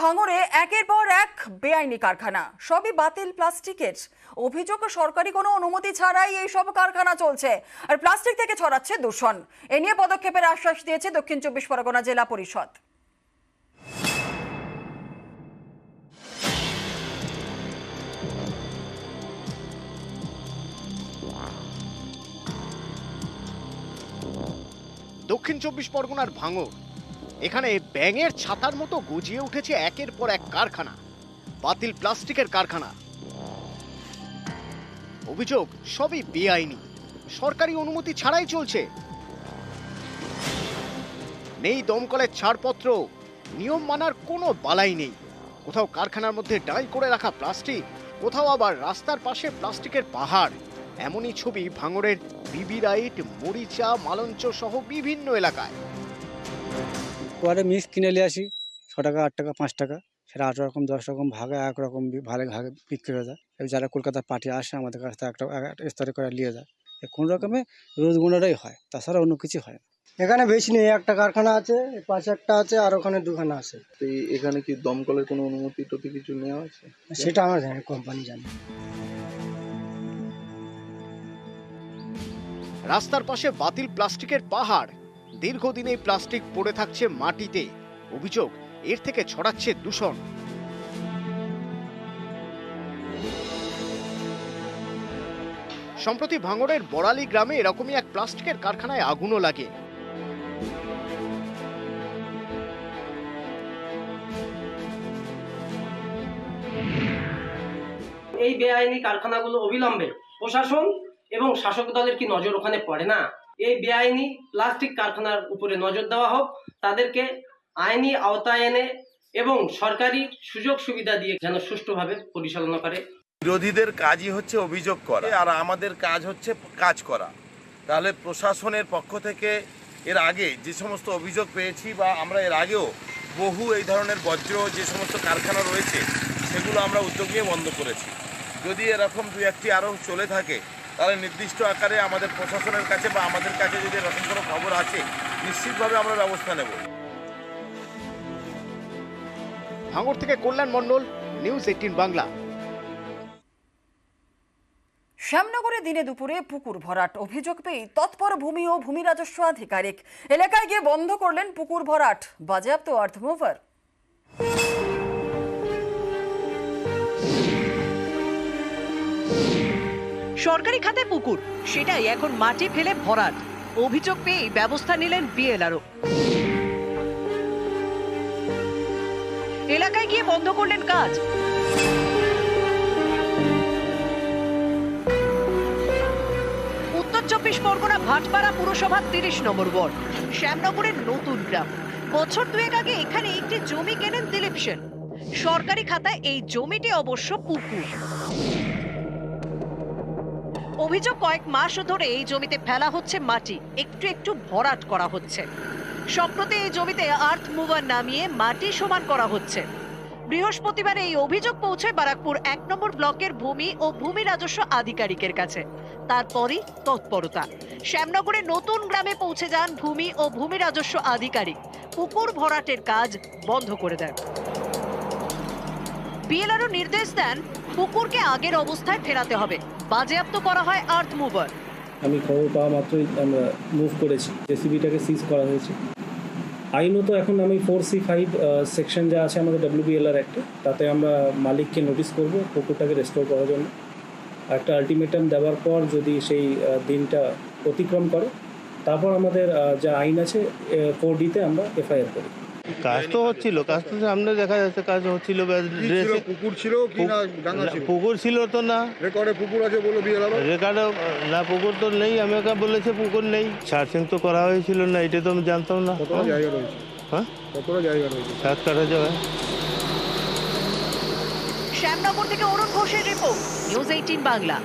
ভাঙড়ে একের পর এক বেআইনি কারখানা, সবই বাতিল প্লাস্টিকের। অভিযোগ সরকারি কোনো অনুমতি ছাড়াই এই সব কারখানা চলছে আর প্লাস্টিক থেকে ছড়াচ্ছে দূষণ। এ নিয়ে পদক্ষেপের আশ্বাস দিয়েছে দক্ষিণ 24 পরগনা জেলা পরিষদ। দক্ষিণ 24 পরগনার ভাঙড়, এখানে ব্যাঙের ছাতার মতো গজিয়ে উঠেছে একের পর এক কারখানা, বাতিল প্লাস্টিকের কারখানা। অভিযোগ সবই বেআইনি, সরকারি অনুমতি ছাড়াই চলছে। নেই দমকলের ছাড়পত্র, নিয়ম মানার কোনো বালাই নেই। কোথাও কারখানার মধ্যে ডাই করে রাখা প্লাস্টিক, কোথাও আবার রাস্তার পাশে প্লাস্টিকের পাহাড়। এমনই ছবি ভাঙড়ের বিবি রাইট, মরিচা, মালঞ্চ সহ বিভিন্ন এলাকায়। পরে মিক্স কিনে নিয়ে আসি, 6 টাকা 8 টাকা 5 টাকা, সেটা 8 রকম 10 রকম ভাগে একরকম ভালো ভাগে বিক্রি হয়ে যায়। যারা কলকাতার পার্টি আসে আমাদের কাছ থেকে একটা স্তরে করে নিয়ে যায়। কোন রকমে রোজ গুণাটাই হয়, তাছাড়া অন্য কিছু হয় না। এখানে বেশি নেই, একটা কারখানা আছে, পাশে একটা আছে, আর ওখানে দুখানা আছে। এখানে কি দমকলের কোনো অনুমতি টতি কিছু নেওয়া আছে? সেটা আমরা জানি, কোম্পানি জানে। রাস্তার পাশে বাতিল প্লাস্টিকের পাহাড়, দীর্ঘদিন এই প্লাস্টিক পড়ে থাকছে মাটিতে। অভিযোগ এর থেকে ছড়াচ্ছে দূষণ। সম্প্রতি ভাঙড়ের বড়ালি গ্রামে এরকমই এক প্লাস্টিকের কারখানায় আগুনও লাগে। এই বেআইনি কারখানাগুলো অবিলম্বে প্রশাসন এবং শাসক দলের কি নজর ওখানে পড়ে না? এই বেআইনি প্লাস্টিক কারখানার উপরে নজর দেওয়া হোক, তাদেরকে আইনি আওতায় এনে এবং সরকারি সুযোগ সুবিধা দিয়ে যেন সুষ্ঠুভাবে পরিচালনা করে। বিরোধীদের কাজই হচ্ছে অভিযোগ করা, আর আমাদের কাজ হচ্ছে কাজ করা। তাহলে প্রশাসনের পক্ষ থেকে এর আগে যে সমস্ত অভিযোগ পেয়েছি, বা আমরা এর আগেও বহু এই ধরনের বর্জ্য যে সমস্ত কারখানা রয়েছে সেগুলো আমরা উদ্যোগ নিয়ে বন্ধ করেছি। যদি এরকম 2-1টি আরও চলে থাকে তাহলে নির্দিষ্ট আকারে আমাদের প্রশাসনের কাছে বা আমাদের কাছে যদি এরকম কোনো খবর আছে, নিশ্চিতভাবে আমরা ব্যবস্থা নেব। ভাঙড় থেকে কল্যাণ মণ্ডল, নিউজ 18 বাংলা। শ্যামনগরে দিনে দুপুরে পুকুর ভরাট, অভিযোগ পেয়ে তৎপর ভূমি ও ভূমি রাজস্ব আধিকারিক এলাকায় গিয়ে বন্ধ করলেন পুকুর ভরাট, বাজেয়াপ্ত আর্থ মুভার। সরকারি খাতে পুকুর, সেটাই এখন মাটি ফেলে ভরাট। অভিযোগ পেয়ে ব্যবস্থা নিলেন বিএলআরও। এলাকায় গিয়ে বন্ধ করলেন কাজ। উত্তর 24 পরগনা ভাটপাড়া পুরসভা 30 নম্বর ওয়ার্ড, শ্যামনগরের নতুন গ্রাম। বছর 2 আগে এখানে একটি জমি কেনেন দিলীপ সেন। সরকারি খাতায় এই জমিটি অবশ্য পুকুর। অভিযোগ কয়েক মাস ধরে এই জমিতে ফেলা হচ্ছে মাটি, একটু একটু ভরাট করা হচ্ছে। সম্প্রতি এই জমিতে আর্থ মুভার নামিয়ে মাটি সমান করা হচ্ছে। বৃহস্পতিবার এই অভিযোগ পৌঁছে বারাকপুর 1 নম্বর ব্লকের ভূমি ও ভূমি রাজস্ব আধিকারিকের কাছে। তারপরই তৎপরতা, শ্যামনগরের নতুন গ্রামে পৌঁছে যান ভূমি ও ভূমি রাজস্ব আধিকারিক। পুকুর ভরাটের কাজ বন্ধ করে দেন। বিএলআরও নির্দেশ দেন পুকুরকে আগের অবস্থায় ফেরাতে হবে। বাজেয়াপ্ত করা হয় আর্থ মুভার। আমি খবর পাওয়া মাত্রই আমরা মুভ করেছি, জেসিবিটাকে সিজ করা হয়েছে। আইনত এখন আমি 4C5 সেকশন যা আছে আমাদের WBLR অ্যাক্টে, তাতে আমরা মালিককে নোটিশ করব পুকুরটাকে রেস্টোর করার জন্য। একটা আলটিমেটাম দেওয়ার পর যদি সেই দিনটা অতিক্রম করে, তারপর আমাদের যা আইন আছে 4Dতে আমরা FIR করি। কাজ তো হচ্ছিল, কাজ তো সামনে দেখা যাচ্ছে, কাজ হচ্ছিল। পুকুর ছিল কি না ডাঙ্গা ছিল? পুকুর ছিল তো না, রেকর্ডে পুকুর আছে বলে বিএলআরও? রেকর্ডে না, পুকুর তো নেই। আমাকে বলেছে পুকুর নেই। সার্চিং তো করা হয়েছিল না, এটা তো আমি জানতাম না। কতটা জায়গা রয়েছে? হ্যাঁ, কতটা জায়গা রয়েছে? 7 কাঠা জায়গা। শ্যামনগর থেকে অরুণ ঘোষের রিপোর্ট, নিউজ 18 বাংলা।